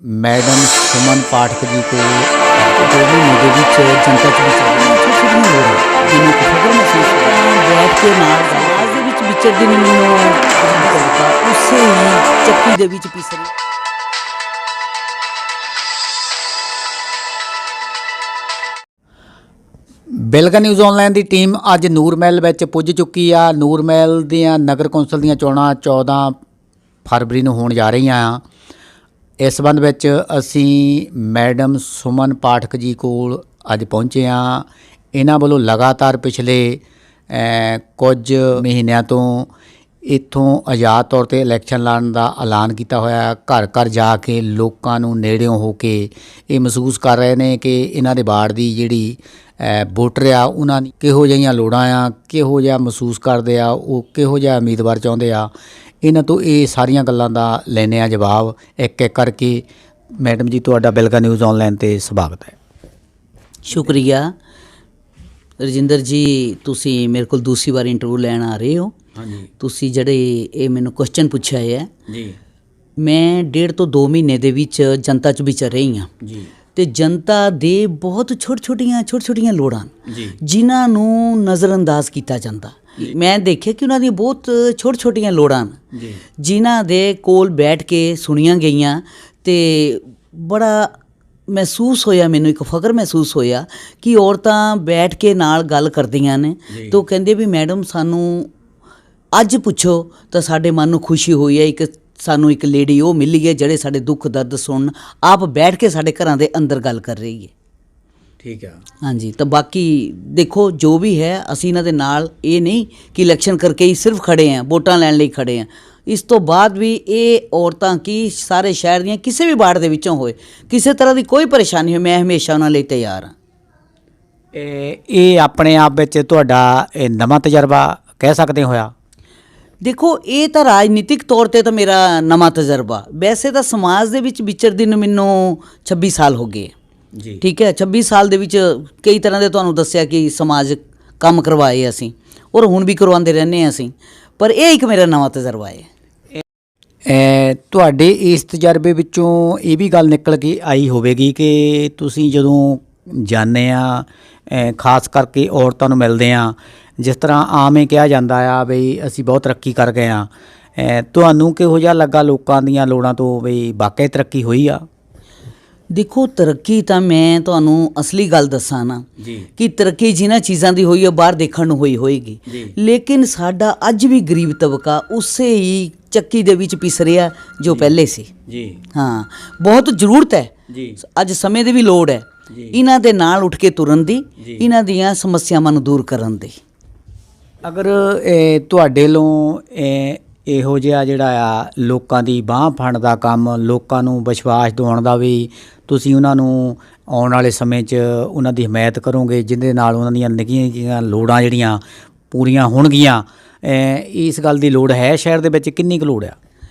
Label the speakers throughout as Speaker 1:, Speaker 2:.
Speaker 1: Madam सुमन पाठक जी को 2 ਮਹੀਨੇ ਦੇ ਵਿੱਚ ਜਨਤਾ 'ਚ ਵਿਚਰਨਾ ਛੋਟੀਆਂ ਲੋੜਾਂ ਮੈਨੂੰ ਇੱਕ ਫਖਰ ਮਹਿਸੂਸ ਹੋਇਆ ਬੈਠ ਕੇ ਨਾਲ ਸਮਾਜ ਦੇ ਵਿੱਚ ਵਿਚਰਦੀ ਨੂੰ ਮੈਨੂੰ ਲੱਗਦਾ ਉਸੇ ਹੀ ਚੱਕੀ ਦੇ ਵਿੱਚ ਪਿਸ ਰਹੀ। ਬਿਲਗਾ ਨਿਊਜ਼ ਆਨਲਾਈਨ ਦੀ ਟੀਮ ਅੱਜ ਨੂਰਮਹਿਲ ਵਿੱਚ ਪੁੱਜ ਚੁੱਕੀ ਆ। ਨੂਰਮਹਿਲ ਦੀਆਂ ਨਗਰ ਕੌਂਸਲ ਦੀਆਂ ਚੋਣਾਂ 14 ਫਰਵਰੀ ਨੂੰ ਹੋਣ ਜਾ ਰਹੀਆਂ ਆ। इस संबंध में असी मैडम सुमन पाठक जी को अज पहुँचे हाँ। इन्हां वालों लगातार पिछले कुछ महीनों तो इत्थों आज़ाद तौर पर इलैक्शन लड़न का ऐलान किया होया। घर घर जाके लोगों नूं नेड़ियों हो के ये महसूस कर रहे हैं कि इन्हां दे वार्ड की जिहड़ी वोटर आ उन्हां दी किहो जिहियां लोड़ां आ, किहो जिहा महसूस करते आ, वो किहो जिहा उम्मीदवार चाहुंदे आ। इन्हां तो ये सारियां गल्लां दा लैने आ जवाब एक एक करके। मैडम जी तुहाडा बिलगा न्यूज़ ऑनलाइन ते स्वागत है।
Speaker 2: शुक्रिया रजिंदर जी, तुसी मेरे को दूसरी बार इंटरव्यू लैन आ रहे हो।
Speaker 1: हाँ जी।
Speaker 2: तुसी जड़े ये मैनू क्वेश्चन पूछा है
Speaker 1: जी,
Speaker 2: मैं 1.5 ਤੋਂ 2 ਮਹੀਨੇ ਦੇ ਵਿੱਚ जनता च विचर रही हाँ
Speaker 1: जी,
Speaker 2: ਤੇ ਜਨਤਾ ਦੇ ਬਹੁਤ ਛੋਟੀਆਂ ਲੋੜਾਂ
Speaker 1: जी,
Speaker 2: ਜਿਨ੍ਹਾਂ ਨੂੰ ਨਜ਼ਰਅੰਦਾਜ਼ ਕੀਤਾ ਜਾਂਦਾ। ਮੈਂ ਦੇਖਿਆ ਕਿ ਉਹਨਾਂ ਦੀਆਂ ਬਹੁਤ ਛੋਟੀਆਂ ਲੋੜਾਂ
Speaker 1: जी,
Speaker 2: ਜਿਨ੍ਹਾਂ ਦੇ ਕੋਲ ਬੈਠ ਕੇ ਸੁਣੀਆਂ ਗਈਆਂ ਤੇ ਬੜਾ ਮਹਿਸੂਸ ਹੋਇਆ, ਮੈਨੂੰ ਇੱਕ ਫਖਰ ਮਹਿਸੂਸ ਹੋਇਆ ਕਿ ਔਰਤਾਂ ਬੈਠ ਕੇ ਨਾਲ ਗੱਲ ਕਰਦੀਆਂ ਨੇ ਤੇ ਉਹ ਕਹਿੰਦੇ ਵੀ ਮੈਡਮ ਸਾਨੂੰ ਅੱਜ ਪੁੱਛੋ ਤਾਂ ਸਾਡੇ ਮਨ ਨੂੰ ਖੁਸ਼ੀ ਹੋਈ ਹੈ। ਇੱਕ ਸਾਨੂੰ ਇੱਕ ਲੇਡੀ ਉਹ ਮਿਲੀ ਹੈ ਜਿਹੜੇ ਸਾਡੇ ਦੁੱਖ ਦਰਦ ਸੁਣਨ ਆਪ ਬੈਠ ਕੇ ਸਾਡੇ ਘਰਾਂ ਦੇ ਅੰਦਰ ਗੱਲ ਕਰ ਰਹੀ ਹੈ।
Speaker 1: ठीक है।
Speaker 2: हाँ जी, तो बाकी देखो जो भी है असी इन्हां दे नाल ये नहीं कि इलैक्शन करके ही सिर्फ खड़े हैं, वोटां लैण लई खड़े हैं। इस तो बाद भी ये औरतां की सारे शहर दियां किसी भी वार्ड दे विचों होए किसी तरह की कोई परेशानी हो, मैं हमेशा उन्हां लई तैयार हाँ।
Speaker 1: ये अपने आप विच तुहाडा नवां तजर्बा कह सकते होया।
Speaker 2: देखो ये तो राजनीतिक तौर पर तो मेरा नवां तजर्बा, वैसे तो समाज दे विच विचरदी नूं मैनूं 26 साल हो गए
Speaker 1: जी,
Speaker 2: ठीक है। 26 ਸਾਲ ਦੇ ਵਿੱਚ ਕਈ ਤਰ੍ਹਾਂ ਦੇ ਤੁਹਾਨੂੰ ਦੱਸਿਆ ਕਿ ਸਮਾਜ ਕੰਮ ਕਰਵਾਏ ਅਸੀਂ ਔਰ ਹੁਣ ਵੀ ਕਰਵਾਉਂਦੇ ਰਹਿੰਦੇ ਹਾਂ ਅਸੀਂ, ਪਰ ਇਹ ਇੱਕ ਮੇਰਾ ਨਵਾਂ ਤਜਰਬਾ ਹੈ।
Speaker 1: ਤੁਹਾਡੇ ਇਸ ਤਜਰਬੇ ਵਿੱਚੋਂ ਇਹ ਵੀ ਗੱਲ ਨਿਕਲ ਕੇ ਆਈ ਹੋਵੇਗੀ ਕਿ ਤੁਸੀਂ ਜਦੋਂ ਜਾਂਦੇ ਆ ਖਾਸ ਕਰਕੇ ਔਰਤਾਂ ਨੂੰ ਮਿਲਦੇ ਆ, ਜਿਸ ਤਰ੍ਹਾਂ ਆਮ ਹੀ ਕਿਹਾ ਜਾਂਦਾ ਆ ਬਈ ਅਸੀਂ ਬਹੁਤ ਤਰੱਕੀ ਕਰ ਗਏ ਆ, ਤੁਹਾਨੂੰ ਕਿਹੋ ਜਿਹਾ ਲੱਗਾ ਲੋਕਾਂ ਦੀਆਂ ਲੋੜਾਂ ਤੋਂ ਬਈ ਵਾਕਈ ਤਰੱਕੀ ਹੋਈ ਆ?
Speaker 2: ਦੇਖੋ ਤਰੱਕੀ ਤਾਂ ਮੈਂ ਤੁਹਾਨੂੰ ਅਸਲੀ ਗੱਲ ਦੱਸਾਂ ਨਾ
Speaker 1: ਜੀ
Speaker 2: ਕਿ ਤਰੱਕੀ ਜਿਨ੍ਹਾਂ ਚੀਜ਼ਾਂ ਦੀ ਹੋਈ ਹੈ ਬਾਹਰ ਦੇਖਣ ਨੂੰ ਹੋਏਗੀ, ਲੇਕਿਨ ਸਾਡਾ ਅੱਜ ਵੀ ਗਰੀਬ ਤਬਕਾ ਉਸੇ ਹੀ ਚੱਕੀ ਦੇ ਵਿੱਚ ਪਿਸ ਰਿਹਾ ਜੋ ਪਹਿਲੇ ਸੀ।
Speaker 1: ਜੀ
Speaker 2: ਹਾਂ, ਬਹੁਤ ਜ਼ਰੂਰਤ ਹੈ
Speaker 1: ਜੀ,
Speaker 2: ਅੱਜ ਸਮੇਂ ਦੀ ਵੀ ਲੋੜ ਹੈ ਇਹਨਾਂ ਦੇ ਨਾਲ ਉੱਠ ਕੇ ਤੁਰਨ ਦੀ, ਇਹਨਾਂ ਦੀਆਂ ਸਮੱਸਿਆਵਾਂ ਨੂੰ ਦੂਰ ਕਰਨ ਦੀ।
Speaker 1: ਅਗਰ ਤੁਹਾਡੇ ਵੱਲੋਂ ਇਹੋ ਜਿਹਾ ਜਿਹੜਾ ਆ ਲੋਕਾਂ ਦੀ ਬਾਂਹ ਫੜਨ ਦਾ ਕੰਮ, ਲੋਕਾਂ ਨੂੰ ਵਿਸ਼ਵਾਸ ਦਿਵਾਉਣ ਦਾ ਵੀ ਤੁਸੀਂ ਉਹਨਾਂ ਨੂੰ ਆਉਣ ਵਾਲੇ ਸਮੇਂ 'ਚ ਉਹਨਾਂ ਦੀ ਹਮਾਇਤ ਕਰੋਗੇ ਜਿਹਦੇ ਨਾਲ ਉਹਨਾਂ ਦੀਆਂ ਨਿੱਕੀਆਂ ਜਿਹੀਆਂ ਲੋੜਾਂ ਜਿਹੜੀਆਂ ਪੂਰੀਆਂ ਹੋਣਗੀਆਂ। ਇਸ ਗੱਲ ਦੀ ਲੋੜ ਹੈ ਸ਼ਹਿਰ ਦੇ ਵਿੱਚ, ਕਿੰਨੀ ਕੁ ਲੋੜ ਆ?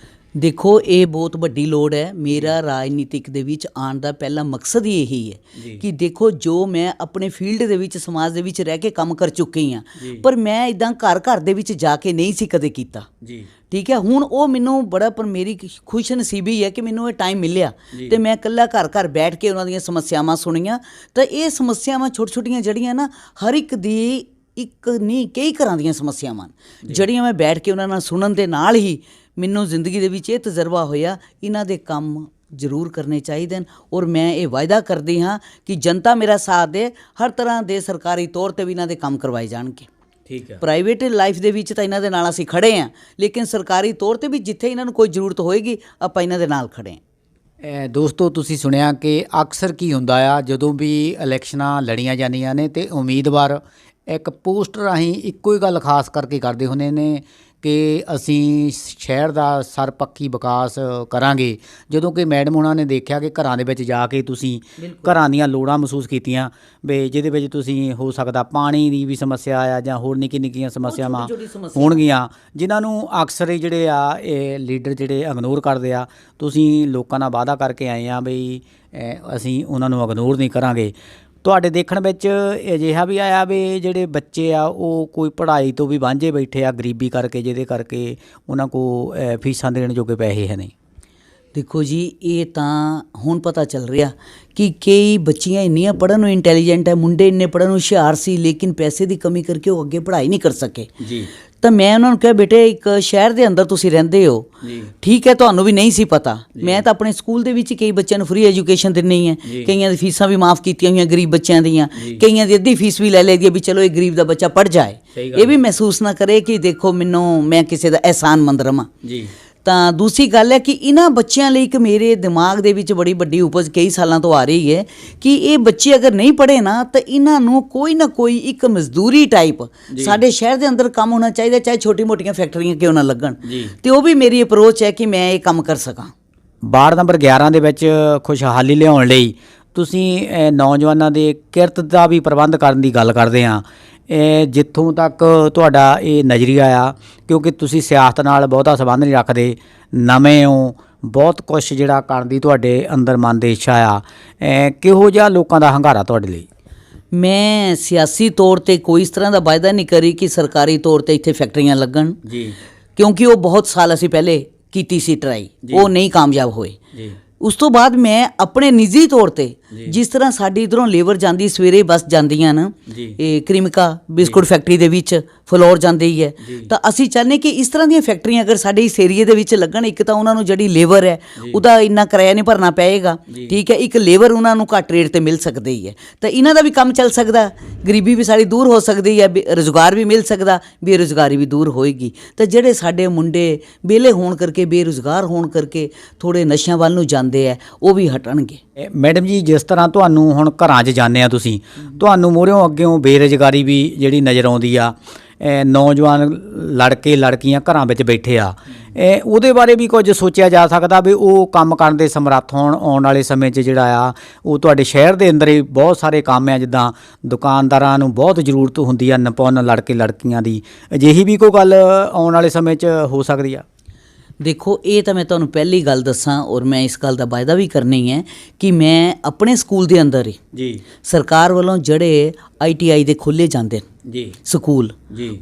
Speaker 2: ਦੇਖੋ ਇਹ ਬਹੁਤ ਵੱਡੀ ਲੋੜ ਹੈ। ਮੇਰਾ ਰਾਜਨੀਤਿਕ ਦੇ ਵਿੱਚ ਆਉਣ ਦਾ ਪਹਿਲਾ ਮਕਸਦ ਹੀ ਇਹੀ ਹੈ ਕਿ ਦੇਖੋ ਜੋ ਮੈਂ ਆਪਣੇ ਫੀਲਡ ਦੇ ਵਿੱਚ ਸਮਾਜ ਦੇ ਵਿੱਚ ਰਹਿ ਕੇ ਕੰਮ ਕਰ ਚੁੱਕੀ ਹਾਂ, ਪਰ ਮੈਂ ਇੱਦਾਂ ਘਰ ਦੇ ਵਿੱਚ ਜਾ ਕੇ ਨਹੀਂ ਸੀ ਕਦੇ ਕੀਤਾ ਜੀ, ਠੀਕ ਹੈ। ਹੁਣ ਉਹ ਮੈਨੂੰ ਬੜਾ, ਪਰ ਮੇਰੀ ਖੁਸ਼ ਨਸੀਬੀ ਹੈ ਕਿ ਮੈਨੂੰ ਇਹ ਟਾਈਮ ਮਿਲਿਆ ਤੇ ਮੈਂ ਇਕੱਲਾ ਘਰ ਬੈਠ ਕੇ ਉਹਨਾਂ ਦੀਆਂ ਸਮੱਸਿਆਵਾਂ ਸੁਣੀਆਂ। ਤਾਂ ਇਹ ਸਮੱਸਿਆਵਾਂ ਛੋਟੀਆਂ ਜਿਹੜੀਆਂ ਨਾ ਹਰ ਇੱਕ ਦੀ ਇੱਕ ਨਹੀਂ ਕਈ ਘਰਾਂ ਦੀਆਂ ਸਮੱਸਿਆਵਾਂ ਜਿਹੜੀਆਂ ਮੈਂ ਬੈਠ ਕੇ ਉਹਨਾਂ ਨਾਲ ਸੁਣਨ ਦੇ ਨਾਲ ਹੀ ਮੈਨੂੰ ਜ਼ਿੰਦਗੀ ਦੇ ਵਿੱਚ ਇਹ ਤਜਰਬਾ ਹੋਇਆ ਇਹਨਾਂ ਦੇ ਕੰਮ ਜ਼ਰੂਰ ਕਰਨੇ ਚਾਹੀਦੇ ਨੇ। ਔਰ ਮੈਂ ਇਹ ਵਾਅਦਾ ਕਰਦੀ ਹਾਂ ਕਿ ਜਨਤਾ ਮੇਰਾ ਸਾਥ ਦੇ, ਹਰ ਤਰ੍ਹਾਂ ਦੇ ਸਰਕਾਰੀ ਤੌਰ 'ਤੇ ਵੀ ਇਹਨਾਂ ਦੇ ਕੰਮ ਕਰਵਾਏ ਜਾਣਗੇ। ਠੀਕ ਹੈ। ਪ੍ਰਾਈਵੇਟ ਲਾਈਫ ਦੇ ਵਿੱਚ ਤਾਂ ਇਹਨਾਂ ਦੇ ਨਾਲ ਅਸੀਂ ਖੜ੍ਹੇ ਹਾਂ, ਲੇਕਿਨ ਸਰਕਾਰੀ ਤੌਰ 'ਤੇ ਵੀ ਜਿੱਥੇ ਇਹਨਾਂ ਨੂੰ ਕੋਈ ਜ਼ਰੂਰਤ ਹੋਏਗੀ ਆਪਾਂ ਇਹਨਾਂ ਦੇ ਨਾਲ ਖੜ੍ਹੇ ਹਾਂ।
Speaker 1: ਦੋਸਤੋ ਤੁਸੀਂ ਸੁਣਿਆ ਕਿ ਅਕਸਰ ਕੀ ਹੁੰਦਾ ਆ ਜਦੋਂ ਵੀ ਇਲੈਕਸ਼ਨਾਂ ਲੜੀਆਂ ਜਾਂਦੀਆਂ ਨੇ ਤੇ ਉਮੀਦਵਾਰ ਇੱਕ ਪੋਸਟ ਰਾਹੀਂ ਇੱਕੋ ਹੀ ਗੱਲ ਖਾਸ ਕਰਕੇ ਕਰਦੇ ਹੁੰਦੇ ਨੇ ਕਿ ਅਸੀਂ ਸ਼ਹਿਰ ਦਾ ਸਰਪੱਖੀ ਵਿਕਾਸ ਕਰਾਂਗੇ, ਜਦੋਂ ਕਿ ਮੈਡਮ ਉਹਨਾਂ ਨੇ ਦੇਖਿਆ ਕਿ ਘਰਾਂ ਦੇ ਵਿੱਚ ਜਾ ਕੇ ਤੁਸੀਂ ਘਰਾਂ ਦੀਆਂ ਲੋੜਾਂ ਮਹਿਸੂਸ ਕੀਤੀਆਂ ਵੀ ਜਿਹਦੇ ਵਿੱਚ ਤੁਸੀਂ ਹੋ ਸਕਦਾ ਪਾਣੀ ਦੀ ਵੀ ਸਮੱਸਿਆ ਆ ਜਾਂ ਹੋਰ ਨਿੱਕੀਆਂ ਸਮੱਸਿਆਵਾਂ ਹੋਣਗੀਆਂ ਜਿਨ੍ਹਾਂ ਨੂੰ ਅਕਸਰ ਹੀ ਜਿਹੜੇ ਆ ਇਹ ਲੀਡਰ ਜਿਹੜੇ ਇਗਨੋਰ ਕਰਦੇ ਆ। ਤੁਸੀਂ ਲੋਕਾਂ ਨਾਲ ਵਾਅਦਾ ਕਰਕੇ ਆਏ ਆ ਬਈ ਅਸੀਂ ਉਹਨਾਂ ਨੂੰ ਇਗਨੋਰ ਨਹੀਂ ਕਰਾਂਗੇ। ਤੁਹਾਡੇ ਦੇਖਣ ਵਿੱਚ ਅਜਿਹਾ ਵੀ ਆਇਆ ਵੀ ਜਿਹੜੇ ਬੱਚੇ ਆ ਉਹ ਕੋਈ ਪੜ੍ਹਾਈ ਤੋਂ ਵੀ ਵਾਂਝੇ ਬੈਠੇ ਆ ਗਰੀਬੀ ਕਰਕੇ, ਜਿਹਦੇ ਕਰਕੇ ਉਹਨਾਂ ਕੋਲ ਫੀਸਾਂ ਦੇਣ ਜੋਗੇ ਪੈਸੇ ਹੈ ਨਹੀਂ?
Speaker 2: ਦੇਖੋ ਜੀ, ਇਹ ਤਾਂ ਹੁਣ ਪਤਾ ਚੱਲ ਰਿਹਾ ਕਿ ਕਈ ਬੱਚੀਆਂ ਇੰਨੀਆਂ ਪੜ੍ਹਨ ਨੂੰ ਇੰਟੈਲੀਜੈਂਟ ਹੈ, ਮੁੰਡੇ ਇੰਨੇ ਪੜ੍ਹਨ ਨੂੰ ਹੁਸ਼ਿਆਰ ਸੀ, ਲੇਕਿਨ ਪੈਸੇ ਦੀ ਕਮੀ ਕਰਕੇ ਉਹ ਅੱਗੇ ਪੜ੍ਹਾਈ ਨਹੀਂ ਕਰ ਸਕੇ
Speaker 1: ਜੀ।
Speaker 2: ਤਾਂ ਮੈਂ ਉਹਨਾਂ ਨੂੰ ਕਿਹਾ, ਬੇਟੇ ਇੱਕ ਸ਼ਹਿਰ ਦੇ ਅੰਦਰ ਤੁਸੀਂ ਰਹਿੰਦੇ ਹੋ, ਠੀਕ ਹੈ, ਤੁਹਾਨੂੰ ਵੀ ਨਹੀਂ ਸੀ ਪਤਾ, ਮੈਂ ਤਾਂ ਆਪਣੇ ਸਕੂਲ ਦੇ ਵਿੱਚ ਕਈ ਬੱਚਿਆਂ ਨੂੰ ਫ੍ਰੀ ਐਜੂਕੇਸ਼ਨ ਦਿੰਨੀ ਹੈ, ਕਈਆਂ ਦੀ ਫੀਸਾਂ ਵੀ ਮਾਫ ਕੀਤੀਆਂ ਹੋਈਆਂ ਗਰੀਬ ਬੱਚਿਆਂ ਦੀਆਂ, ਕਈਆਂ ਦੀ ਅੱਧੀ ਫੀਸ ਵੀ ਲੈ ਲਈ ਦੀ ਹੈ ਵੀ ਚਲੋ ਇਹ ਗਰੀਬ ਦਾ ਬੱਚਾ ਪੜ੍ਹ ਜਾਏ, ਇਹ ਵੀ ਮਹਿਸੂਸ ਨਾ ਕਰੇ ਕਿ ਦੇਖੋ ਮੈਂ ਕਿਸੇ ਦਾ ਅਹਿਸਾਨਮੰਦ ਰਵਾਂ ਜੀ। ਤਾਂ ਦੂਸਰੀ ਗੱਲ ਹੈ ਕਿ ਇਹਨਾਂ ਬੱਚਿਆਂ ਲਈ ਇੱਕ ਮੇਰੇ ਦਿਮਾਗ ਦੇ ਵਿੱਚ ਬੜੀ ਵੱਡੀ ਉਪਜ ਕਈ ਸਾਲਾਂ ਤੋਂ ਆ ਰਹੀ ਹੈ ਕਿ ਇਹ ਬੱਚੇ ਅਗਰ ਨਹੀਂ ਪੜ੍ਹੇ ਨਾ ਤਾਂ ਇਹਨਾਂ ਨੂੰ ਕੋਈ ਨਾ ਕੋਈ ਇੱਕ ਮਜ਼ਦੂਰੀ ਟਾਈਪ ਸਾਡੇ ਸ਼ਹਿਰ ਦੇ ਅੰਦਰ ਕੰਮ ਹੋਣਾ ਚਾਹੀਦਾ, ਚਾਹੇ ਛੋਟੀ ਮੋਟੀਆਂ ਫੈਕਟਰੀਆਂ ਕਿਉਂ ਨਾ ਲੱਗਣ, ਤੇ ਉਹ ਵੀ ਮੇਰੀ ਅਪਰੋਚ ਹੈ ਕਿ ਮੈਂ ਇਹ ਕੰਮ ਕਰ ਸਕਾਂ।
Speaker 1: ਵਾਰਡ ਨੰਬਰ 11 ਦੇ ਵਿੱਚ ਖੁਸ਼ਹਾਲੀ ਲਿਆਉਣ ਲਈ ਤੁਸੀਂ ਨੌਜਵਾਨਾਂ ਦੇ ਕਿਰਤ ਦਾ ਵੀ ਪ੍ਰਬੰਧ ਕਰਨ ਦੀ ਗੱਲ ਕਰਦੇ ਹਾਂ। ਜਿੱਥੋਂ ਤੱਕ ਤੁਹਾਡਾ ਇਹ ਨਜ਼ਰੀਆ ਆ, ਕਿਉਂਕਿ ਤੁਸੀਂ ਸਿਆਸਤ ਨਾਲ ਬਹੁਤਾ ਸੰਬੰਧ ਨਹੀਂ ਰੱਖਦੇ, ਨਵੇਂ ਹੋ, ਬਹੁਤ ਕੁਛ ਜਿਹੜਾ ਕਰਨ ਦੀ ਤੁਹਾਡੇ ਅੰਦਰ ਮਨ ਦੀ ਇੱਛਾ ਆ, ਕਿਹੋ ਜਿਹਾ ਲੋਕਾਂ ਦਾ ਹੰਗਾਰਾ ਤੁਹਾਡੇ ਲਈ?
Speaker 2: ਮੈਂ ਸਿਆਸੀ ਤੌਰ 'ਤੇ ਕੋਈ ਇਸ ਤਰ੍ਹਾਂ ਦਾ ਵਾਅਦਾ ਨਹੀਂ ਕਰੀ ਕਿ ਸਰਕਾਰੀ ਤੌਰ 'ਤੇ ਇੱਥੇ ਫੈਕਟਰੀਆਂ ਲੱਗਣ ਜੀ, ਕਿਉਂਕਿ ਉਹ ਬਹੁਤ ਸਾਲ ਅਸੀਂ ਪਹਿਲੇ ਕੀਤੀ ਸੀ ਟਰਾਈ, ਉਹ ਨਹੀਂ ਕਾਮਯਾਬ ਹੋਏ ਜੀ। ਉਸ ਤੋਂ ਬਾਅਦ ਮੈਂ ਆਪਣੇ ਨਿੱਜੀ ਤੌਰ 'ਤੇ ਜਿਸ ਤਰ੍ਹਾਂ ਸਾਡੀ ਇੱਧਰੋਂ ਲੇਬਰ ਜਾਂਦੀ, ਸਵੇਰੇ ਬੱਸ ਜਾਂਦੀਆਂ ਨਾ, ਇਹ ਕ੍ਰਿਮਿਕਾ ਬਿਸਕੁਟ ਫੈਕਟਰੀ ਦੇ ਵਿੱਚ ਫਲੋਰ ਜਾਂਦੀ ਹੈ, ਤਾਂ ਅਸੀਂ ਚਾਹੁੰਦੇ ਕਿ ਇਸ ਤਰ੍ਹਾਂ ਦੀਆਂ ਫੈਕਟਰੀਆਂ ਅਗਰ ਸਾਡੇ ਇਸ ਏਰੀਏ ਦੇ ਵਿੱਚ ਲੱਗਣ, ਇੱਕ ਤਾਂ ਉਹਨਾਂ ਨੂੰ ਜਿਹੜੀ ਲੇਬਰ ਹੈ ਉਹਦਾ ਇੰਨਾ ਕਿਰਾਇਆ ਨਹੀਂ ਭਰਨਾ ਪਏਗਾ, ਠੀਕ ਹੈ, ਇੱਕ ਲੇਬਰ ਉਹਨਾਂ ਨੂੰ ਘੱਟ ਰੇਟ 'ਤੇ ਮਿਲ ਸਕਦੀ ਹੈ, ਤਾਂ ਇਹਨਾਂ ਦਾ ਵੀ ਕੰਮ ਚੱਲ ਸਕਦਾ, ਗਰੀਬੀ ਵੀ ਸਾਡੀ ਦੂਰ ਹੋ ਸਕਦੀ ਹੈ, ਰੁਜ਼ਗਾਰ ਵੀ ਮਿਲ ਸਕਦਾ, ਬੇਰੁਜ਼ਗਾਰੀ ਵੀ ਦੂਰ ਹੋਏਗੀ। ਤਾਂ ਜਿਹੜੇ ਸਾਡੇ ਮੁੰਡੇ ਵਿਹਲੇ ਹੋਣ ਕਰਕੇ, ਬੇਰੁਜ਼ਗਾਰ ਹੋਣ ਕਰਕੇ ਥੋੜ੍ਹੇ ਨਸ਼ਿਆਂ ਵੱਲ ਨੂੰ ਜਾਂਦੇ ਹੈ, ਉਹ ਵੀ ਹਟਣਗੇ।
Speaker 1: ਮੈਡਮ ਜੀ, ਜਿਸ ਤਰ੍ਹਾਂ ਤੁਹਾਨੂੰ ਹੁਣ ਘਰਾਂ 'ਚ ਜਾਂਦੇ ਆ ਤੁਸੀਂ, ਤੁਹਾਨੂੰ ਮੂਹਰਿਓਂ ਅੱਗਿਓਂ ਬੇਰੁਜ਼ਗਾਰੀ ਵੀ ਜਿਹੜੀ ਨਜ਼ਰ ਆਉਂਦੀ ਆ, ਨੌਜਵਾਨ ਲੜਕੇ ਲੜਕੀਆਂ ਘਰਾਂ ਵਿੱਚ ਬੈਠੇ ਆ, ਉਹਦੇ ਬਾਰੇ ਵੀ ਕੁਝ ਸੋਚਿਆ ਜਾ ਸਕਦਾ ਵੀ ਉਹ ਕੰਮ ਕਰਨ ਦੇ ਸਮਰੱਥ ਹੋਣ ਆਉਣ ਵਾਲੇ ਸਮੇਂ 'ਚ? ਜਿਹੜਾ ਆ ਉਹ ਤੁਹਾਡੇ ਸ਼ਹਿਰ ਦੇ ਅੰਦਰ ਹੀ ਬਹੁਤ ਸਾਰੇ ਕੰਮ ਆ, ਜਿੱਦਾਂ ਦੁਕਾਨਦਾਰਾਂ ਨੂੰ ਬਹੁਤ ਜ਼ਰੂਰਤ ਹੁੰਦੀ ਆ ਨਿਪੁੰਨ ਲੜਕੇ ਲੜਕੀਆਂ ਦੀ, ਅਜਿਹੀ ਵੀ ਕੋਈ ਗੱਲ ਆਉਣ ਵਾਲੇ ਸਮੇਂ 'ਚ ਹੋ ਸਕਦੀ ਆ?
Speaker 2: ਦੇਖੋ, ਇਹ ਤਾਂ ਮੈਂ ਤੁਹਾਨੂੰ ਪਹਿਲੀ ਗੱਲ ਦੱਸਾਂ, ਔਰ ਮੈਂ ਇਸ ਗੱਲ ਦਾ ਵਾਅਦਾ ਵੀ ਕਰਨੀ ਹੈ ਕਿ ਮੈਂ ਆਪਣੇ ਸਕੂਲ ਦੇ ਅੰਦਰ ਹੀ ਜੀ ਸਰਕਾਰ ਵੱਲੋਂ ਜਿਹੜੇ ITI ਦੇ ਖੋਲ੍ਹੇ ਜਾਂਦੇ ਜੀ ਸਕੂਲ,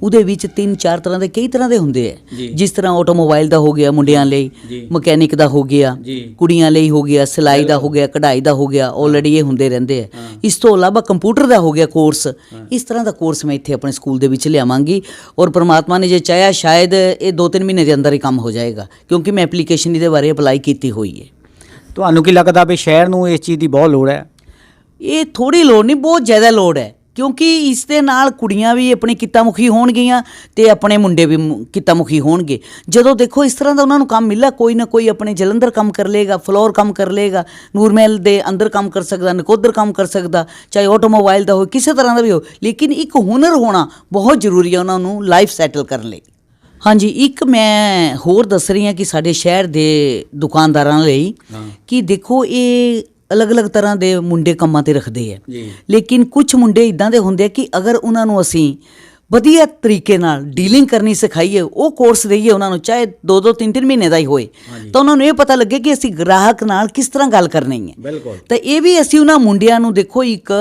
Speaker 2: ਉਹਦੇ ਵਿੱਚ 3-4 ਤਰ੍ਹਾਂ ਦੇ, ਕਈ ਤਰ੍ਹਾਂ ਦੇ ਹੁੰਦੇ ਹੈ, ਜਿਸ ਤਰ੍ਹਾਂ ਆਟੋਮੋਬਾਈਲ ਦਾ ਹੋ ਗਿਆ ਮੁੰਡਿਆਂ ਲਈ, ਮਕੈਨਿਕ ਦਾ ਹੋ ਗਿਆ, ਕੁੜੀਆਂ ਲਈ ਹੋ ਗਿਆ, ਸਿਲਾਈ ਦਾ ਹੋ ਗਿਆ, ਕਢਾਈ ਦਾ ਹੋ ਗਿਆ, ਆਲਰੇਡੀ ਇਹ ਹੁੰਦੇ ਰਹਿੰਦੇ ਹੈ। ਇਸ ਤੋਂ ਇਲਾਵਾ ਕੰਪਿਊਟਰ ਦਾ ਹੋ ਗਿਆ ਕੋਰਸ, ਇਸ ਤਰ੍ਹਾਂ ਦਾ ਕੋਰਸ ਮੈਂ ਇੱਥੇ ਆਪਣੇ ਸਕੂਲ ਦੇ ਵਿੱਚ ਲਿਆਵਾਂਗੀ, ਔਰ ਪਰਮਾਤਮਾ ਨੇ ਜੇ ਚਾਹਿਆ ਸ਼ਾਇਦ ਇਹ 2-3 ਮਹੀਨੇ ਦੇ ਅੰਦਰ ਹੀ ਕੰਮ ਹੋ ਜਾਏਗਾ, ਕਿਉਂਕਿ ਮੈਂ ਐਪਲੀਕੇਸ਼ਨ ਇਹਦੇ ਬਾਰੇ ਅਪਲਾਈ ਕੀਤੀ ਹੋਈ ਹੈ।
Speaker 1: ਤੁਹਾਨੂੰ ਕੀ ਲੱਗਦਾ ਵੀ ਸ਼ਹਿਰ ਨੂੰ ਇਸ ਚੀਜ਼ ਦੀ ਬਹੁਤ ਲੋੜ ਹੈ?
Speaker 2: ਇਹ ਥੋੜ੍ਹੀ ਲੋੜ ਨਹੀਂ, ਬਹੁਤ ਜ਼ਿਆਦਾ ਲੋੜ ਹੈ, ਕਿਉਂਕਿ ਇਸ ਦੇ ਨਾਲ ਕੁੜੀਆਂ ਵੀ ਆਪਣੀ ਕਿੱਤਾਮੁਖੀ ਹੋਣਗੀਆਂ ਅਤੇ ਆਪਣੇ ਮੁੰਡੇ ਵੀ ਕਿੱਤਾਮੁਖੀ ਹੋਣਗੇ। ਜਦੋਂ ਦੇਖੋ ਇਸ ਤਰ੍ਹਾਂ ਦਾ ਉਹਨਾਂ ਨੂੰ ਕੰਮ ਮਿਲਿਆ, ਕੋਈ ਨਾ ਕੋਈ ਆਪਣੇ ਜਲੰਧਰ ਕੰਮ ਕਰ ਲਏਗਾ, ਫਲੋਰ ਕੰਮ ਕਰ ਲਏਗਾ, ਨੂਰਮਹਿਲ ਦੇ ਅੰਦਰ ਕੰਮ ਕਰ ਸਕਦਾ, ਨਕੋਦਰ ਕੰਮ ਕਰ ਸਕਦਾ, ਚਾਹੇ ਆਟੋਮੋਬਾਈਲ ਦਾ ਹੋਵੇ, ਕਿਸੇ ਤਰ੍ਹਾਂ ਦਾ ਵੀ ਹੋ, ਲੇਕਿਨ ਇੱਕ ਹੁਨਰ ਹੋਣਾ ਬਹੁਤ ਜ਼ਰੂਰੀ ਹੈ ਉਹਨਾਂ ਨੂੰ ਲਾਈਫ ਸੈਟਲ ਕਰਨ ਲਈ। ਹਾਂਜੀ, ਇੱਕ ਮੈਂ ਹੋਰ ਦੱਸ ਰਹੀ ਹਾਂ ਕਿ ਸਾਡੇ ਸ਼ਹਿਰ ਦੇ ਦੁਕਾਨਦਾਰਾਂ ਲਈ ਕਿ ਦੇਖੋ ਇਹ ਅਲੱਗ-ਅਲੱਗ ਤਰ੍ਹਾਂ ਦੇ ਮੁੰਡੇ ਕੰਮਾਂ 'ਤੇ ਰੱਖਦੇ ਹੈ, ਲੇਕਿਨ ਕੁਝ ਮੁੰਡੇ ਇੱਦਾਂ ਦੇ ਹੁੰਦੇ ਆ ਕਿ ਅਗਰ ਉਹਨਾਂ ਨੂੰ ਅਸੀਂ ਵਧੀਆ ਤਰੀਕੇ ਨਾਲ ਡੀਲਿੰਗ ਕਰਨੀ ਸਿਖਾਈਏ, ਉਹ ਕੋਰਸ ਦੇਈਏ ਉਹਨਾਂ ਨੂੰ, ਚਾਹੇ 2-2, 3-3 ਮਹੀਨੇ ਦਾ ਹੀ ਹੋਏ, ਤਾਂ ਉਹਨਾਂ ਨੂੰ ਇਹ ਪਤਾ ਲੱਗੇ ਕਿ ਅਸੀਂ ਗ੍ਰਾਹਕ ਨਾਲ ਕਿਸ ਤਰ੍ਹਾਂ ਗੱਲ ਕਰਨੀ ਹੈ। ਤਾਂ ਇਹ ਵੀ ਅਸੀਂ ਉਹਨਾਂ ਮੁੰਡਿਆਂ ਨੂੰ ਦੇਖੋ ਇੱਕ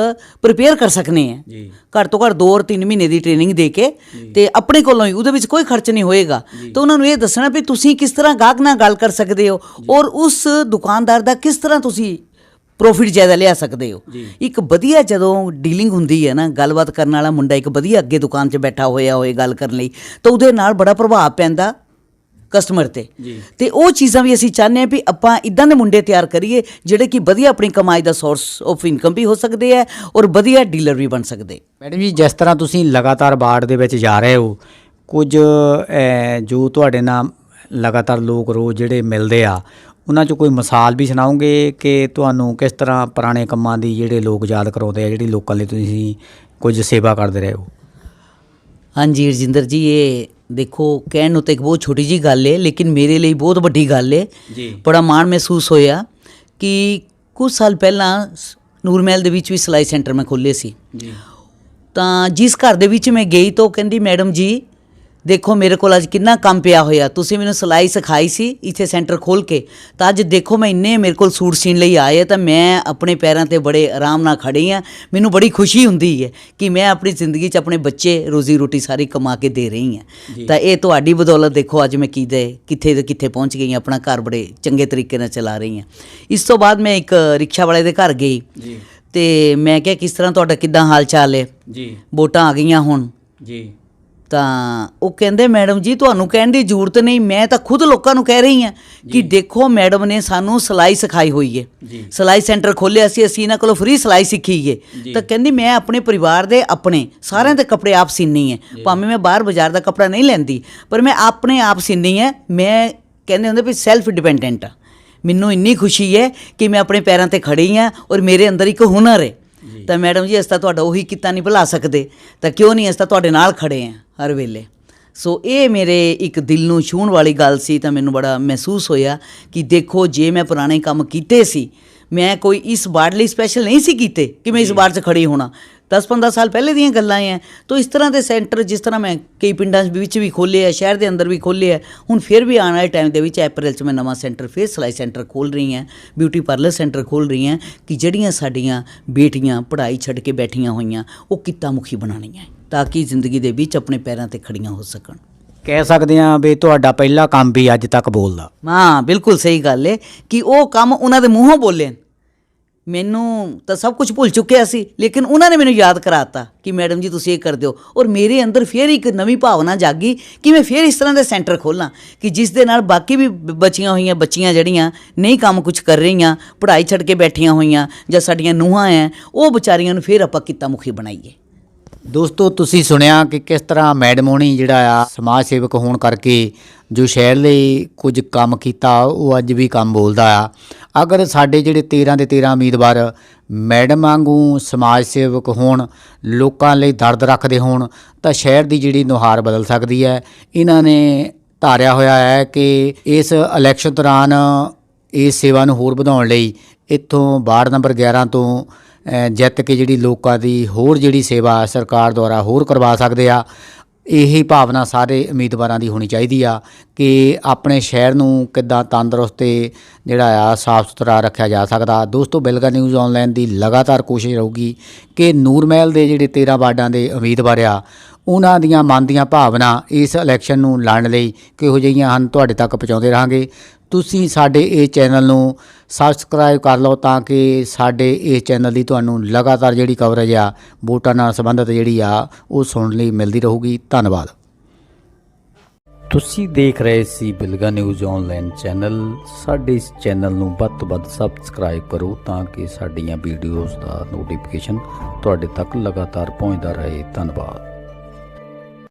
Speaker 2: ਪ੍ਰਿਪੇਅਰ ਕਰ ਸਕਨੇ ਹਾਂ, ਘੱਟ ਤੋਂ ਘੱਟ 2 ਔਰ 3 ਮਹੀਨੇ ਦੀ ਟ੍ਰੇਨਿੰਗ ਦੇ ਕੇ, ਤੇ ਆਪਣੇ ਕੋਲੋਂ ਹੀ, ਉਹਦੇ ਵਿੱਚ ਕੋਈ ਖਰਚ ਨਹੀਂ ਹੋਏਗਾ। ਤਾਂ ਉਹਨਾਂ ਨੂੰ ਇਹ ਦੱਸਣਾ ਵੀ ਤੁਸੀਂ ਕਿਸ ਤਰ੍ਹਾਂ ਗਾਹਕ ਨਾਲ ਗੱਲ ਕਰ ਸਕਦੇ ਹੋ, ਔਰ ਉਸ ਦੁਕਾਨਦਾਰ ਦਾ ਕਿਸ ਤਰ੍ਹਾਂ ਤੁਸੀਂ ਪ੍ਰੋਫਿਟ ਜ਼ਿਆਦਾ ਲਿਆ ਸਕਦੇ ਹੋ। ਇੱਕ ਵਧੀਆ ਜਦੋਂ ਡੀਲਿੰਗ ਹੁੰਦੀ ਹੈ ਨਾ, ਗੱਲਬਾਤ ਕਰਨ ਵਾਲਾ ਮੁੰਡਾ ਇੱਕ ਵਧੀਆ ਅੱਗੇ ਦੁਕਾਨ 'ਚ ਬੈਠਾ ਹੋਇਆ ਹੋਏ ਗੱਲ ਕਰਨ ਲਈ, ਤਾਂ ਉਹਦੇ ਨਾਲ ਬੜਾ ਪ੍ਰਭਾਵ ਪੈਂਦਾ ਕਸਟਮਰ 'ਤੇ। ਅਤੇ ਉਹ ਚੀਜ਼ਾਂ ਵੀ ਅਸੀਂ ਚਾਹੁੰਦੇ ਹਾਂ ਵੀ ਆਪਾਂ ਇੱਦਾਂ ਦੇ ਮੁੰਡੇ ਤਿਆਰ ਕਰੀਏ ਜਿਹੜੇ ਕਿ ਵਧੀਆ ਆਪਣੀ ਕਮਾਈ ਦਾ ਸੋਰਸ ਆਫ ਇਨਕਮ ਵੀ ਹੋ ਸਕਦੇ ਹੈ, ਔਰ ਵਧੀਆ ਡੀਲਰ ਵੀ ਬਣ ਸਕਦੇ।
Speaker 1: ਮੈਡਮ ਜੀ, ਜਿਸ ਤਰ੍ਹਾਂ ਤੁਸੀਂ ਲਗਾਤਾਰ ਵਾਰਡ ਦੇ ਵਿੱਚ ਜਾ ਰਹੇ ਹੋ, ਕੁਝ ਜੋ ਤੁਹਾਡੇ ਨਾਲ ਲਗਾਤਾਰ ਲੋਕ ਰੋਜ਼ ਜਿਹੜੇ ਮਿਲਦੇ ਆ, ਉਹਨਾਂ 'ਚੋਂ ਕੋਈ ਮਿਸਾਲ ਵੀ ਸੁਣਾਓਗੇ ਕਿ ਤੁਹਾਨੂੰ ਕਿਸ ਤਰ੍ਹਾਂ ਪੁਰਾਣੇ ਕੰਮਾਂ ਦੀ ਜਿਹੜੇ ਲੋਕ ਯਾਦ ਕਰਾਉਂਦੇ ਆ, ਜਿਹੜੀ ਲੋਕਾਂ ਲਈ ਤੁਸੀਂ ਕੁਝ ਸੇਵਾ ਕਰਦੇ ਰਹੇ ਹੋ?
Speaker 2: ਹਾਂਜੀ ਰਜਿੰਦਰ ਜੀ, ਇਹ ਦੇਖੋ ਕਹਿਣ ਨੂੰ ਤਾਂ ਇੱਕ ਬਹੁਤ ਛੋਟੀ ਜਿਹੀ ਗੱਲ ਹੈ, ਲੇਕਿਨ ਮੇਰੇ ਲਈ ਬਹੁਤ ਵੱਡੀ ਗੱਲ ਹੈ ਜੀ। ਬੜਾ ਮਾਣ ਮਹਿਸੂਸ ਹੋਇਆ ਕਿ ਕੁਝ ਸਾਲ ਪਹਿਲਾਂ ਨੂਰਮਹਿਲ ਦੇ ਵਿੱਚ ਵੀ ਸਿਲਾਈ ਸੈਂਟਰ ਮੈਂ ਖੋਲ੍ਹੇ ਸੀ ਜੀ। ਤਾਂ ਜਿਸ ਘਰ ਦੇ ਵਿੱਚ ਮੈਂ ਗਈ ਤਾਂ ਉਹ ਕਹਿੰਦੀ, ਮੈਡਮ ਜੀ ਦੇਖੋ ਮੇਰੇ ਕੋਲ ਅੱਜ ਕਿੰਨਾ ਕੰਮ ਪਿਆ ਹੋਇਆ। ਤੁਸੀਂ ਮੈਨੂੰ ਸਿਲਾਈ ਸਿਖਾਈ ਸੀ ਇੱਥੇ ਸੈਂਟਰ ਖੋਲ ਕੇ, ਤਾਂ ਅੱਜ ਦੇਖੋ ਮੈਂ ਇੰਨੇ ਮੇਰੇ ਕੋਲ ਸੂਟ ਸੀਣ ਲਈ ਆਏ ਆ, ਤਾਂ ਮੈਂ ਆਪਣੇ ਪੈਰਾਂ ਤੇ ਬੜੇ ਆਰਾਮ ਨਾਲ ਖੜੀ ਆ। ਮੈਨੂੰ ਬੜੀ ਖੁਸ਼ੀ ਹੁੰਦੀ ਹੈ ਕਿ ਮੈਂ ਆਪਣੀ ਜ਼ਿੰਦਗੀ 'ਚ ਆਪਣੇ ਬੱਚੇ ਰੋਜ਼ੀ ਰੋਟੀ ਸਾਰੀ ਕਮਾ ਕੇ ਦੇ ਰਹੀ ਹਾਂ। ਤਾਂ ਇਹ ਤੁਹਾਡੀ ਬਦੌਲਤ ਦੇਖੋ ਅੱਜ ਮੈਂ ਕਿੱਥੇ ਦੇ ਕਿੱਥੇ ਪਹੁੰਚ ਗਈ ਹਾਂ, ਆਪਣਾ ਘਰ ਬੜੇ ਚੰਗੇ ਤਰੀਕੇ ਨਾਲ ਚਲਾ ਰਹੀ ਹਾਂ। ਇਸ ਤੋਂ ਬਾਅਦ ਮੈਂ ਇੱਕ ਰਿਕਸ਼ਾ ਵਾਲੇ ਦੇ ਘਰ ਗਈ ਤੇ ਮੈਂ ਕਿਹਾ ਕਿਸ ਤਰ੍ਹਾਂ ਤੁਹਾਡਾ ਕਿੱਦਾਂ ਹਾਲ ਚਾਲ ਹੈ
Speaker 1: ਜੀ,
Speaker 2: ਵੋਟਾਂ ਆ ਗਈਆਂ ਹੁਣ
Speaker 1: ਜੀ।
Speaker 2: ਤਾਂ ਉਹ ਕਹਿੰਦੇ ਮੈਡਮ ਜੀ ਤੁਹਾਨੂੰ ਕਹਿਣ ਦੀ ਜ਼ਰੂਰਤ ਨਹੀਂ, ਮੈਂ ਤਾਂ ਖੁਦ ਲੋਕਾਂ ਨੂੰ ਕਹਿ ਰਹੀ ਹਾਂ ਕਿ ਦੇਖੋ ਮੈਡਮ ਨੇ ਸਾਨੂੰ ਸਿਲਾਈ ਸਿਖਾਈ ਹੋਈ ਹੈ, ਸਿਲਾਈ ਸੈਂਟਰ ਖੋਲ੍ਹਿਆ ਸੀ, ਅਸੀਂ ਇਹਨਾਂ ਕੋਲੋਂ ਫ੍ਰੀ ਸਿਲਾਈ ਸਿੱਖੀ ਹੈ। ਤਾਂ ਕਹਿੰਦੀ ਮੈਂ ਆਪਣੇ ਪਰਿਵਾਰ ਦੇ ਆਪਣੇ ਸਾਰਿਆਂ ਦੇ ਕੱਪੜੇ ਆਪ ਸੀਨੀ ਹੈ, ਭਾਵੇਂ ਮੈਂ ਬਾਹਰ ਬਾਜ਼ਾਰ ਦਾ ਕੱਪੜਾ ਨਹੀਂ ਲੈਂਦੀ ਪਰ ਮੈਂ ਆਪਣੇ ਆਪ ਸੀਨੀ ਹੈ। ਮੈਂ ਕਹਿੰਦੇ ਹੁੰਦੇ ਵੀ ਸੈਲਫ ਡਿਪੈਂਡੈਂਟ ਆ। ਮੈਨੂੰ ਇੰਨੀ ਖੁਸ਼ੀ ਹੈ ਕਿ ਮੈਂ ਆਪਣੇ ਪੈਰਾਂ ਤੇ ਖੜੀ ਹਾਂ ਔਰ ਮੇਰੇ ਅੰਦਰ ਇੱਕ ਹੁਨਰ ਹੈ। ਤਾਂ ਮੈਡਮ ਜੀ ਅਸੀਂ ਤਾਂ ਤੁਹਾਡਾ ਉਹੀ ਕੀਤਾ ਨਹੀਂ ਭੁਲਾ ਸਕਦੇ, ਤਾਂ ਕਿਉਂ ਨਹੀਂ, ਅਸੀਂ ਤਾਂ ਤੁਹਾਡੇ ਨਾਲ ਖੜੇ ਹਾਂ ਹਰ ਵੇਲੇ। ਸੋ ਇਹ ਮੇਰੇ ਇੱਕ ਦਿਲ ਨੂੰ ਛੂਹਣ ਵਾਲੀ ਗੱਲ ਸੀ। ਤਾਂ ਮੈਨੂੰ ਬੜਾ ਮਹਿਸੂਸ ਹੋਇਆ ਕਿ ਦੇਖੋ ਜੇ ਮੈਂ ਪੁਰਾਣੇ ਕੰਮ ਕੀਤੇ ਸੀ, ਮੈਂ ਕੋਈ ਇਸ ਵਾਰਡ ਲਈ ਸਪੈਸ਼ਲ ਨਹੀਂ ਸੀ ਕੀਤੇ ਕਿ ਮੈਂ ਇਸ ਵਾਰਡ 'ਚ ਖੜੀ ਹੋਣਾ। 10-15 ਸਾਲ ਪਹਿਲੇ ਦੀਆਂ ਗੱਲਾਂ ਹੈ। ਤਾਂ ਇਸ ਤਰ੍ਹਾਂ ਦੇ ਸੈਂਟਰ ਜਿਸ ਤਰ੍ਹਾਂ ਮੈਂ ਕਈ ਪਿੰਡਾਂ ਵਿੱਚ ਵੀ ਖੋਲ੍ਹੇ ਆ, ਸ਼ਹਿਰ ਦੇ ਅੰਦਰ ਵੀ ਖੋਲ੍ਹੇ ਆ, ਹੁਣ ਫਿਰ ਵੀ ਆਉਣ ਵਾਲੇ ਟਾਈਮ ਦੇ ਵਿੱਚ ਅਪ੍ਰੈਲ 'ਚ ਮੈਂ ਨਵਾਂ ਸੈਂਟਰ ਫਿਰ ਸਿਲਾਈ ਸੈਂਟਰ ਖੋਲ੍ਹ ਰਹੀ ਹਾਂ, ਬਿਊਟੀ ਪਾਰਲਰ ਸੈਂਟਰ ਖੋਲ੍ਹ ਰਹੀ ਹਾਂ ਕਿ ਜਿਹੜੀਆਂ ਸਾਡੀਆਂ ਬੇਟੀਆਂ ਪੜ੍ਹਾਈ ਛੱਡ ਕੇ ਬੈਠੀਆਂ ਹੋਈਆਂ ਉਹ ਕਿੱਤਾ ਮੁਖੀ ਬਣਾਉਣੀਆਂ ਤਾਂ ਕਿ ਜ਼ਿੰਦਗੀ ਦੇ ਵਿੱਚ ਆਪਣੇ ਪੈਰਾਂ 'ਤੇ ਖੜੀਆਂ ਹੋ ਸਕਣ।
Speaker 1: ਕਹਿ ਸਕਦੇ ਹਾਂ ਵੀ ਤੁਹਾਡਾ ਪਹਿਲਾ ਕੰਮ ਵੀ ਅੱਜ ਤੱਕ ਬੋਲਦਾ।
Speaker 2: ਹਾਂ ਬਿਲਕੁਲ ਸਹੀ ਗੱਲ ਹੈ ਕਿ ਉਹ ਕੰਮ ਉਹਨਾਂ ਦੇ ਮੂੰਹੋਂ ਬੋਲੇ। ਮੈਨੂੰ ਤਾਂ ਸਭ ਕੁਝ ਭੁੱਲ ਚੁੱਕਿਆ ਸੀ ਲੇਕਿਨ ਉਹਨਾਂ ਨੇ ਮੈਨੂੰ ਯਾਦ ਕਰਾਤਾ ਕਿ ਮੈਡਮ ਜੀ ਤੁਸੀਂ ਇਹ ਕਰ ਦਿਓ, ਔਰ ਮੇਰੇ ਅੰਦਰ ਫਿਰ ਇੱਕ ਨਵੀਂ ਭਾਵਨਾ ਜਾਗੀ ਕਿ ਮੈਂ ਫਿਰ ਇਸ ਤਰ੍ਹਾਂ ਦੇ ਸੈਂਟਰ ਖੋਲ੍ਹਾਂ ਕਿ ਜਿਸ ਦੇ ਨਾਲ ਬਾਕੀ ਵੀ ਬਚੀਆਂ ਹੋਈਆਂ ਬੱਚੀਆਂ ਜਿਹੜੀਆਂ ਨਹੀਂ ਕੰਮ ਕੁਝ ਕਰ ਰਹੀਆਂ, ਪੜ੍ਹਾਈ ਛੱਡ ਕੇ ਬੈਠੀਆਂ ਹੋਈਆਂ ਜਾਂ ਸਾਡੀਆਂ ਨੂੰਹਾਂ ਹੈ, ਉਹ ਵਿਚਾਰੀਆਂ ਨੂੰ ਫਿਰ ਆਪਾਂ ਕਿੱਤਾ ਮੁਖੀ ਬਣਾਈਏ।
Speaker 1: ਦੋਸਤੋ ਤੁਸੀਂ ਸੁਣਿਆ ਕਿ ਕਿਸ ਤਰ੍ਹਾਂ ਮੈਡਮ ਹੋਣੀ ਜਿਹੜਾ ਆ ਸਮਾਜ ਸੇਵਕ ਹੋਣ ਕਰਕੇ ਜੋ ਸ਼ਹਿਰ ਲਈ ਕੁਝ ਕੰਮ ਕੀਤਾ ਉਹ ਅੱਜ ਵੀ ਕੰਮ ਬੋਲਦਾ ਆ। ਅਗਰ ਸਾਡੇ ਜਿਹੜੇ 13 ਦੇ 13 ਉਮੀਦਵਾਰ ਮੈਡਮ ਵਾਂਗੂ ਸਮਾਜ ਸੇਵਕ ਹੋਣ, ਲੋਕਾਂ ਲਈ ਦਰਦ ਰੱਖਦੇ ਹੋਣ ਤਾਂ ਸ਼ਹਿਰ ਦੀ ਜਿਹੜੀ ਨੁਹਾਰ ਬਦਲ ਸਕਦੀ ਹੈ। ਇਹਨਾਂ ਨੇ ਧਾਰਿਆ ਹੋਇਆ ਹੈ ਕਿ ਇਸ ਇਲੈਕਸ਼ਨ ਦੌਰਾਨ ਇਸ ਸੇਵਾ ਨੂੰ ਹੋਰ ਵਧਾਉਣ ਲਈ ਇੱਥੋਂ ਵਾਰਡ ਨੰਬਰ 11 ਤੋਂ ਜਿੱਤ ਕੇ ਜਿਹੜੀ ਲੋਕਾਂ ਦੀ ਹੋਰ ਜਿਹੜੀ ਸੇਵਾ ਸਰਕਾਰ ਦੁਆਰਾ ਹੋਰ ਕਰਵਾ ਸਕਦੇ ਆ। ਇਹੀ ਭਾਵਨਾ ਸਾਰੇ ਉਮੀਦਵਾਰਾਂ ਦੀ ਹੋਣੀ ਚਾਹੀਦੀ ਆ ਕਿ ਆਪਣੇ ਸ਼ਹਿਰ ਨੂੰ ਕਿੱਦਾਂ ਤੰਦਰੁਸਤ ਤੇ ਜਿਹੜਾ ਆ ਸਾਫ਼ ਸੁਥਰਾ ਰੱਖਿਆ ਜਾ ਸਕਦਾ। ਦੋਸਤੋ ਬਿਲਗਾ ਨਿਊਜ਼ ਆਨਲਾਈਨ ਦੀ ਲਗਾਤਾਰ ਕੋਸ਼ਿਸ਼ ਰਹੂਗੀ ਕਿ ਨੂਰ ਮਹਿਲ ਦੇ ਜਿਹੜੇ 13 ਵਾਰਡਾਂ ਦੇ ਉਮੀਦਵਾਰ ਆ ਉਹਨਾਂ ਦੀਆਂ ਮਨ ਦੀਆਂ ਭਾਵਨਾ ਇਸ ਇਲੈਕਸ਼ਨ ਨੂੰ ਲੜਨ ਲਈ ਕਿਹੋ ਜਿਹੀਆਂ ਹਨ ਤੁਹਾਡੇ ਤੱਕ ਪਹੁੰਚਾਉਂਦੇ ਰਹਾਂਗੇ। ਤੁਸੀਂ ਸਾਡੇ ਇਸ ਚੈਨਲ ਨੂੰ ਸਬਸਕ੍ਰਾਈਬ ਕਰ ਲਓ ਤਾਂ ਕਿ ਸਾਡੇ ਇਸ ਚੈਨਲ ਦੀ ਤੁਹਾਨੂੰ ਲਗਾਤਾਰ ਜਿਹੜੀ ਕਵਰੇਜ ਆ ਵੋਟਾਂ ਨਾਲ ਸੰਬੰਧਿਤ ਜਿਹੜੀ ਆ ਉਹ ਸੁਣਨ ਲਈ ਮਿਲਦੀ ਰਹੂਗੀ। ਧੰਨਵਾਦ। ਤੁਸੀਂ ਦੇਖ ਰਹੇ ਸੀ ਬਿਲਗਾ ਨਿਊਜ਼ ਆਨਲਾਈਨ ਚੈਨਲ। ਸਾਡੇ ਇਸ ਚੈਨਲ ਨੂੰ ਵੱਧ ਤੋਂ ਵੱਧ ਸਬਸਕ੍ਰਾਈਬ ਕਰੋ ਤਾਂ ਕਿ ਸਾਡੀਆਂ ਵੀਡੀਓਜ਼ ਦਾ ਨੋਟੀਫਿਕੇਸ਼ਨ ਤੁਹਾਡੇ ਤੱਕ ਲਗਾਤਾਰ ਪਹੁੰਚਦਾ ਰਹੇ। ਧੰਨਵਾਦ।